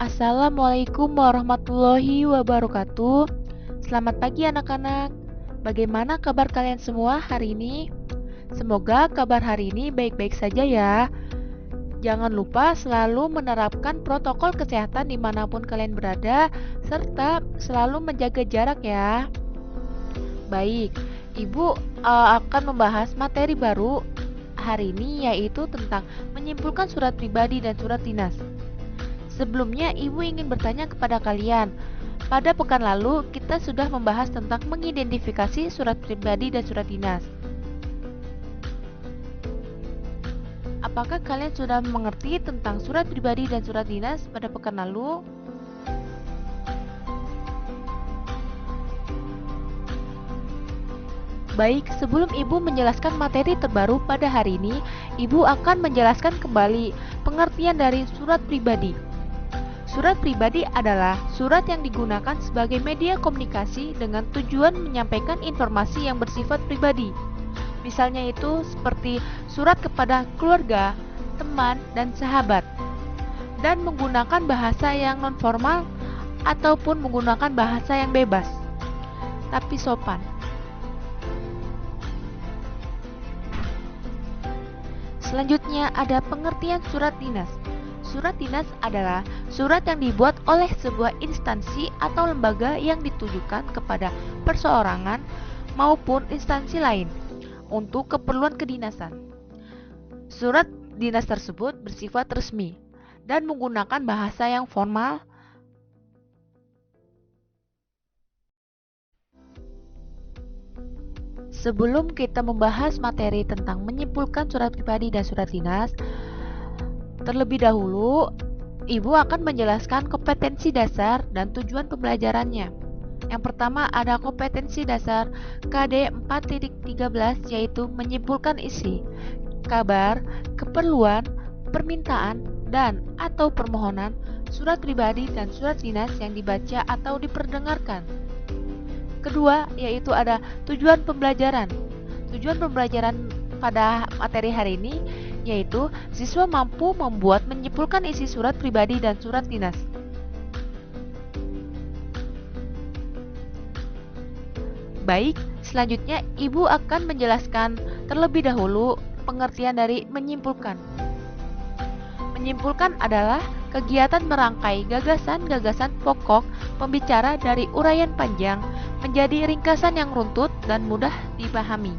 Assalamualaikum warahmatullahi wabarakatuh. Selamat pagi anak-anak. Bagaimana kabar kalian semua hari ini? Semoga kabar hari ini baik-baik saja ya. Jangan lupa selalu menerapkan protokol kesehatan dimanapun kalian berada, serta selalu menjaga jarak ya. Baik, Ibu akan membahas materi baru hari ini, yaitu tentang menyimpulkan surat pribadi dan surat dinas. Sebelumnya, Ibu ingin bertanya kepada kalian. Pada pekan lalu, kita sudah membahas tentang mengidentifikasi surat pribadi dan surat dinas. Apakah kalian sudah mengerti tentang surat pribadi dan surat dinas pada pekan lalu? Baik, sebelum Ibu menjelaskan materi terbaru pada hari ini, Ibu akan menjelaskan kembali pengertian dari surat pribadi. Surat pribadi adalah surat yang digunakan sebagai media komunikasi dengan tujuan menyampaikan informasi yang bersifat pribadi. Misalnya itu seperti surat kepada keluarga, teman, dan sahabat, dan menggunakan bahasa yang non-formal ataupun menggunakan bahasa yang bebas, tapi sopan. Selanjutnya ada pengertian surat dinas. Surat dinas adalah surat yang dibuat oleh sebuah instansi atau lembaga yang ditujukan kepada perseorangan maupun instansi lain untuk keperluan kedinasan. Surat dinas tersebut bersifat resmi dan menggunakan bahasa yang formal. Sebelum kita membahas materi tentang menyimpulkan surat pribadi dan surat dinas, terlebih dahulu Ibu akan menjelaskan kompetensi dasar dan tujuan pembelajarannya. Yang pertama ada kompetensi dasar KD 4.13, yaitu menyimpulkan isi, kabar, keperluan, permintaan, dan atau permohonan surat pribadi dan surat dinas yang dibaca atau diperdengarkan. Kedua, yaitu ada tujuan pembelajaran. Tujuan pembelajaran pada materi hari ini yaitu siswa mampu membuat menyimpulkan isi surat pribadi dan surat dinas. Baik, selanjutnya Ibu akan menjelaskan terlebih dahulu pengertian dari menyimpulkan. Menyimpulkan adalah kegiatan merangkai gagasan-gagasan pokok pembicara dari uraian panjang menjadi ringkasan yang runtut dan mudah dipahami.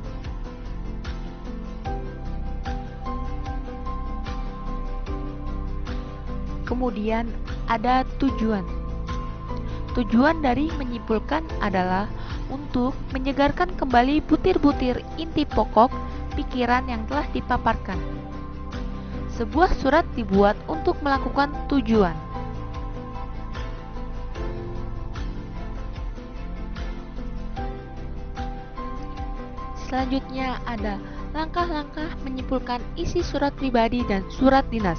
Kemudian ada tujuan. Tujuan dari menyimpulkan adalah untuk menyegarkan kembali butir-butir inti pokok pikiran yang telah dipaparkan. Sebuah surat dibuat untuk melakukan tujuan. Selanjutnya ada langkah-langkah menyimpulkan isi surat pribadi dan surat dinas.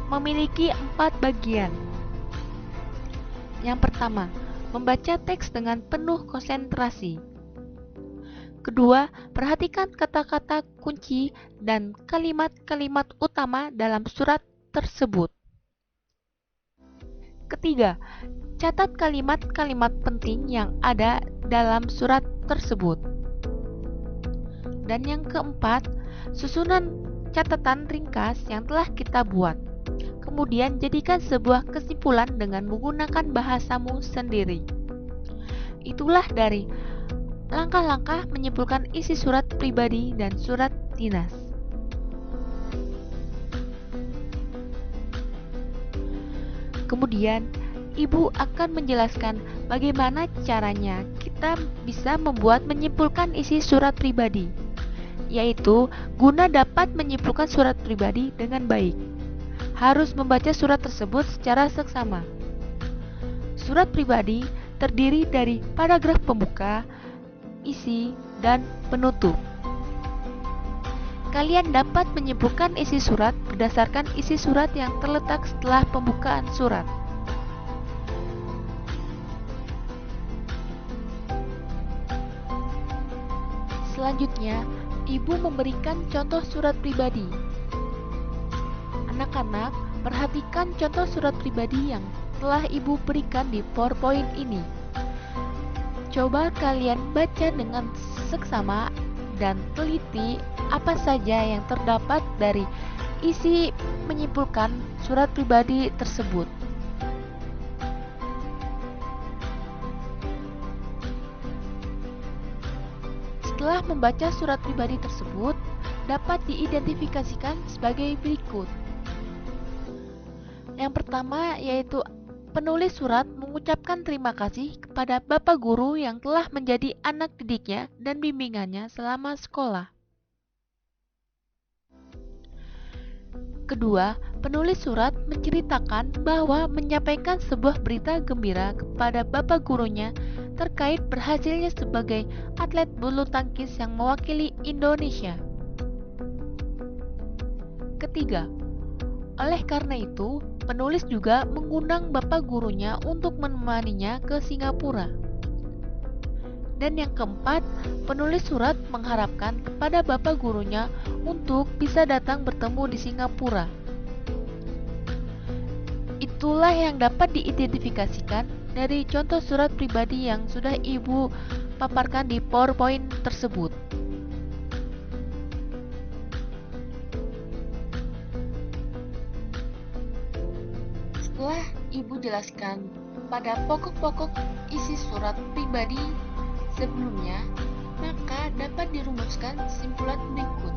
Memiliki 4 bagian. Yang pertama, membaca teks dengan penuh konsentrasi. Kedua, perhatikan kata-kata kunci dan kalimat-kalimat utama dalam surat tersebut. Ketiga, catat kalimat-kalimat penting yang ada dalam surat tersebut. Dan yang keempat, susunan catatan ringkas yang telah kita buat. Kemudian jadikan sebuah kesimpulan dengan menggunakan bahasamu sendiri. Itulah dari langkah-langkah menyimpulkan isi surat pribadi dan surat dinas. Kemudian, Ibu akan menjelaskan bagaimana caranya kita bisa membuat menyimpulkan isi surat pribadi, yaitu guna dapat menyimpulkan surat pribadi dengan baik. Harus membaca surat tersebut secara seksama. Surat pribadi terdiri dari paragraf pembuka, isi, dan penutup. Kalian dapat menyimpulkan isi surat berdasarkan isi surat yang terletak setelah pembukaan surat. Selanjutnya, Ibu memberikan contoh surat pribadi. Anak-anak, perhatikan contoh surat pribadi yang telah Ibu berikan di PowerPoint ini. Coba kalian baca dengan seksama dan teliti apa saja yang terdapat dari isi menyimpulkan surat pribadi tersebut. Setelah membaca surat pribadi tersebut, dapat diidentifikasikan sebagai berikut. Yang pertama yaitu penulis surat mengucapkan terima kasih kepada Bapak Guru yang telah menjadi anak didiknya dan bimbingannya selama sekolah. Kedua, penulis surat menceritakan bahwa menyampaikan sebuah berita gembira kepada Bapak Gurunya terkait berhasilnya sebagai atlet bulu tangkis yang mewakili Indonesia. Ketiga, oleh karena itu, penulis juga mengundang Bapak Gurunya untuk menemaninya ke Singapura. Dan yang keempat, penulis surat mengharapkan kepada Bapak Gurunya untuk bisa datang bertemu di Singapura. Itulah yang dapat diidentifikasikan dari contoh surat pribadi yang sudah Ibu paparkan di PowerPoint tersebut. Setelah Ibu jelaskan pada pokok-pokok isi surat pribadi sebelumnya, maka dapat dirumuskan kesimpulan berikut.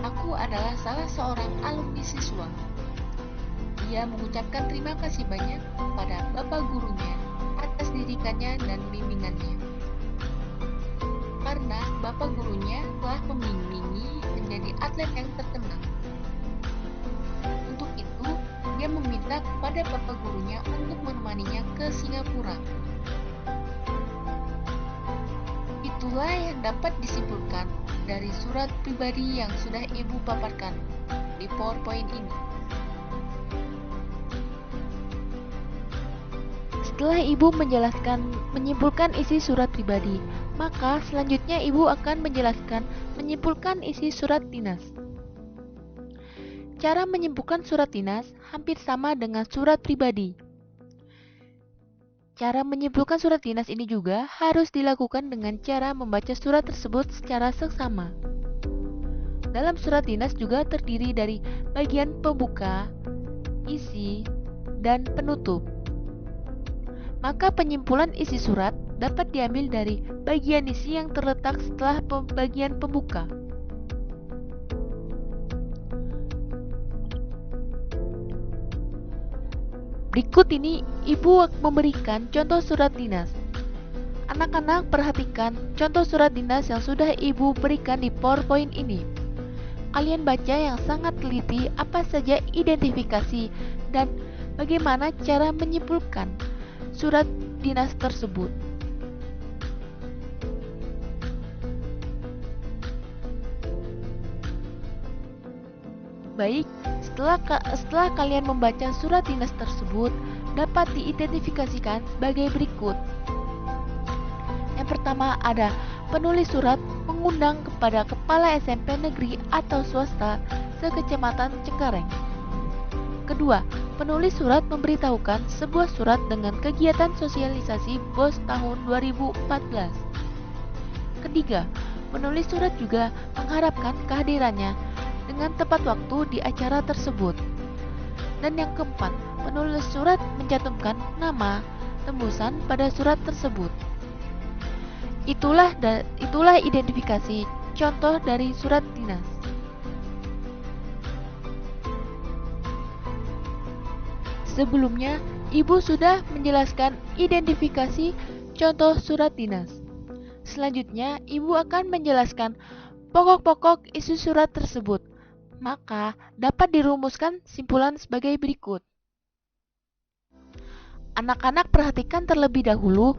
Aku adalah salah seorang alumni siswa. Ia mengucapkan terima kasih banyak kepada Bapak Gurunya atas didikannya dan bimbingannya. Karena Bapak Gurunya telah membimbingi menjadi atlet yang terkenal. Untuk itu, dia meminta kepada Bapak Gurunya untuk menemaninya ke Singapura. Itulah yang dapat disimpulkan dari surat pribadi yang sudah Ibu paparkan di PowerPoint ini. Setelah Ibu menyimpulkan isi surat pribadi, maka selanjutnya Ibu akan menyimpulkan isi surat dinas. Cara menyimpulkan surat dinas hampir sama dengan surat pribadi. Cara menyimpulkan surat dinas ini juga harus dilakukan dengan cara membaca surat tersebut secara seksama. Dalam surat dinas juga terdiri dari bagian pembuka, isi, dan penutup. Maka penyimpulan isi surat dapat diambil dari bagian isi yang terletak setelah bagian pembuka. Berikut ini Ibu memberikan contoh surat dinas. Anak-anak perhatikan contoh surat dinas yang sudah Ibu berikan di PowerPoint ini. Kalian baca yang sangat teliti apa saja identifikasi dan bagaimana cara menyimpulkan surat dinas tersebut. Baik, setelah kalian membaca surat dinas tersebut, dapat diidentifikasikan sebagai berikut. Yang pertama ada penulis surat mengundang kepada kepala SMP negeri atau swasta sekecamatan Cengkareng. Kedua, penulis surat memberitahukan sebuah surat dengan kegiatan sosialisasi BOS tahun 2014. Ketiga, penulis surat juga mengharapkan kehadirannya dengan tepat waktu di acara tersebut. Dan yang keempat, penulis surat mencantumkan nama tembusan pada surat tersebut. Itulah identifikasi contoh dari surat dinas. Sebelumnya, Ibu sudah menjelaskan identifikasi contoh surat dinas. Selanjutnya, Ibu akan menjelaskan pokok-pokok isi surat tersebut. Maka, dapat dirumuskan simpulan sebagai berikut. Anak-anak perhatikan terlebih dahulu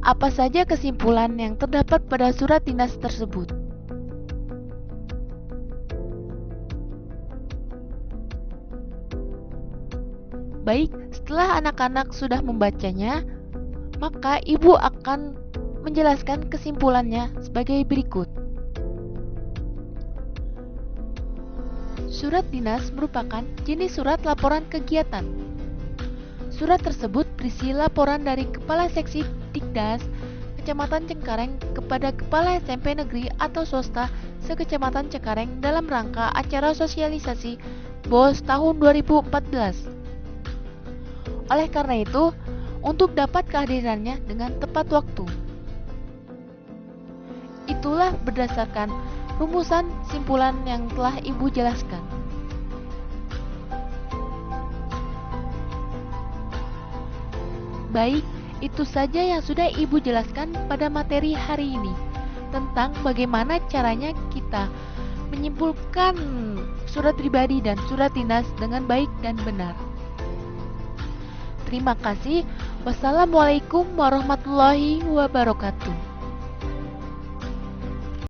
apa saja kesimpulan yang terdapat pada surat dinas tersebut. Baik, setelah anak-anak sudah membacanya, maka Ibu akan menjelaskan kesimpulannya sebagai berikut. Surat dinas merupakan jenis surat laporan kegiatan. Surat tersebut berisi laporan dari Kepala Seksi Dikdas Kecamatan Cengkareng kepada Kepala SMP Negeri atau swasta se-Kecamatan Cengkareng dalam rangka acara sosialisasi BOS tahun 2014. Oleh karena itu, untuk dapat kehadirannya dengan tepat waktu. Itulah berdasarkan rumusan simpulan yang telah Ibu jelaskan. Baik, itu saja yang sudah Ibu jelaskan pada materi hari ini tentang bagaimana caranya kita menyimpulkan surat pribadi dan surat dinas dengan baik dan benar. Terima kasih. Wassalamualaikum warahmatullahi wabarakatuh.